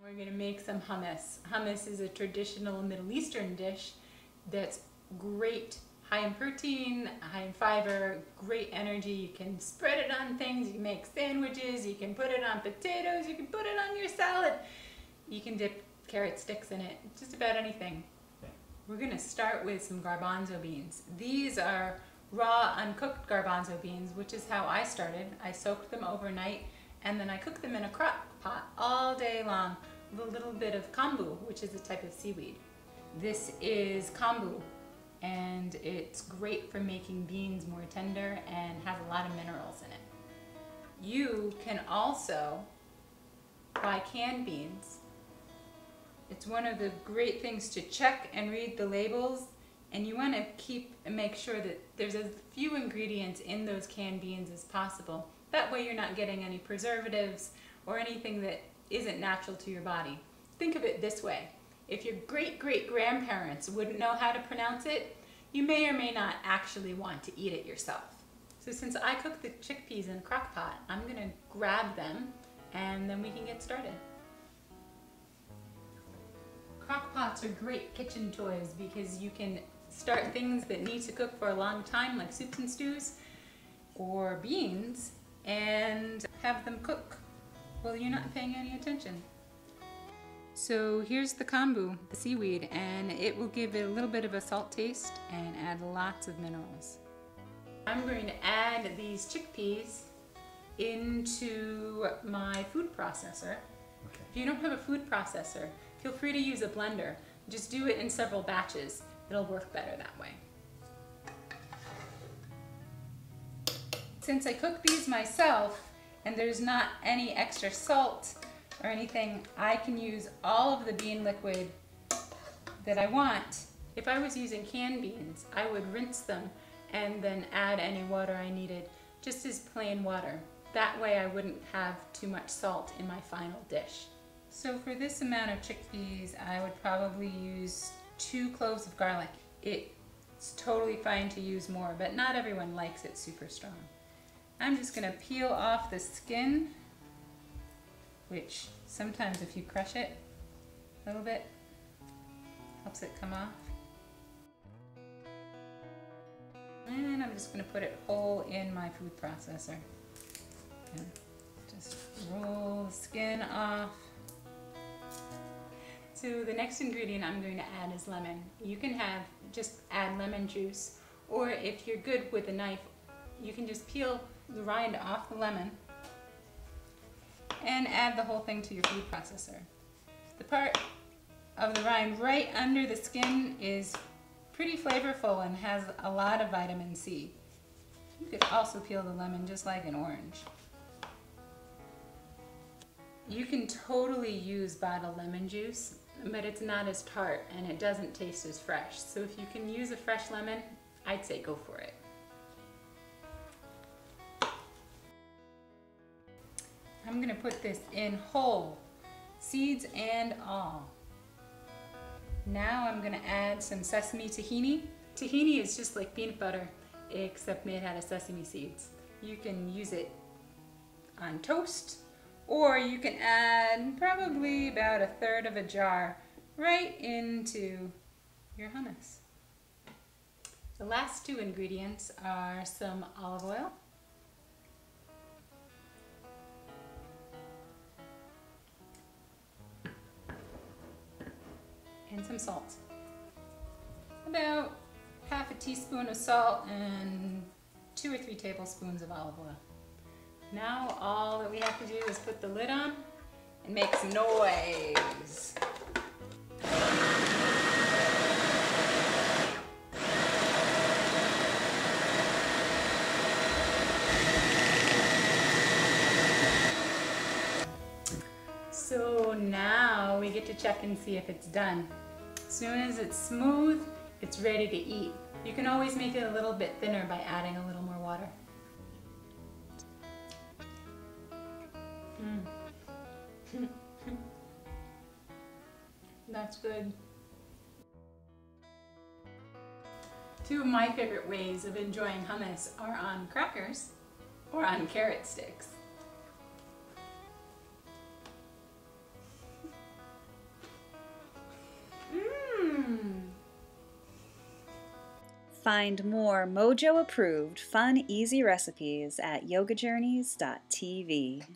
We're going to make some hummus. Hummus is a traditional Middle Eastern dish that's great, high in protein, high in fiber, great energy. You can spread it on things, you can make sandwiches, you can put it on potatoes, you can put it on your salad. You can dip carrot sticks in it, just about anything. We're going to start with some garbanzo beans. These are raw, uncooked garbanzo beans, which is how I started. I soaked them overnight and then I cooked them in a crock pot all day long with a little bit of kombu, which is a type of seaweed. This is kombu, and it's great for making beans more tender and has a lot of minerals in it. You can also buy canned beans. It's one of the great things to check and read the labels, and you want to keep and make sure that there's as few ingredients in those canned beans as possible. That way you're not getting any preservatives or anything that isn't natural to your body. Think of it this way. If your great-great-grandparents wouldn't know how to pronounce it, you may or may not actually want to eat it yourself. So since I cook the chickpeas in a crock pot, I'm going to grab them and then we can get started. Crock pots are great kitchen toys because you can start things that need to cook for a long time, like soups and stews or beans, and have them cook while you're not paying any attention. So here's the kombu, the seaweed, and it will give it a little bit of a salt taste and add lots of minerals. I'm going to add these chickpeas into my food processor. Okay. If you don't have a food processor, feel free to use a blender. Just do it in several batches. It'll work better that way. Since I cook these myself and there's not any extra salt or anything, I can use all of the bean liquid that I want. If I was using canned beans, I would rinse them and then add any water I needed, just as plain water. That way I wouldn't have too much salt in my final dish. So for this amount of chickpeas, I would probably use 2 cloves of garlic. It's totally fine to use more, but not everyone likes it super strong. I'm just going to peel off the skin, which sometimes if you crush it a little bit, helps it come off. And I'm just going to put it whole in my food processor. And just roll the skin off. So the next ingredient I'm going to add is lemon. You can just add lemon juice, or if you're good with a knife, you can just peel the rind off the lemon and add the whole thing to your food processor. The part of the rind right under the skin is pretty flavorful and has a lot of vitamin C. You could also peel the lemon just like an orange. You can totally use bottled lemon juice, but it's not as tart and it doesn't taste as fresh. So if you can use a fresh lemon, I'd say go for it. I'm going to put this in whole, seeds and all. Now I'm going to add some sesame tahini. Tahini is just like peanut butter, except made out of sesame seeds. You can use it on toast, or you can add probably about 1/3 of a jar right into your hummus. The last 2 ingredients are some olive oil, and some salt. About 1/2 teaspoon of salt and 2 or 3 tablespoons of olive oil. Now all that we have to do is put the lid on and make some noise. So now we get to check and see if it's done. As soon as it's smooth, it's ready to eat. You can always make it a little bit thinner by adding a little more water. That's good. 2 of my favorite ways of enjoying hummus are on crackers or on carrot sticks. Find more Mojo approved, fun, easy recipes at yogajourneys.tv.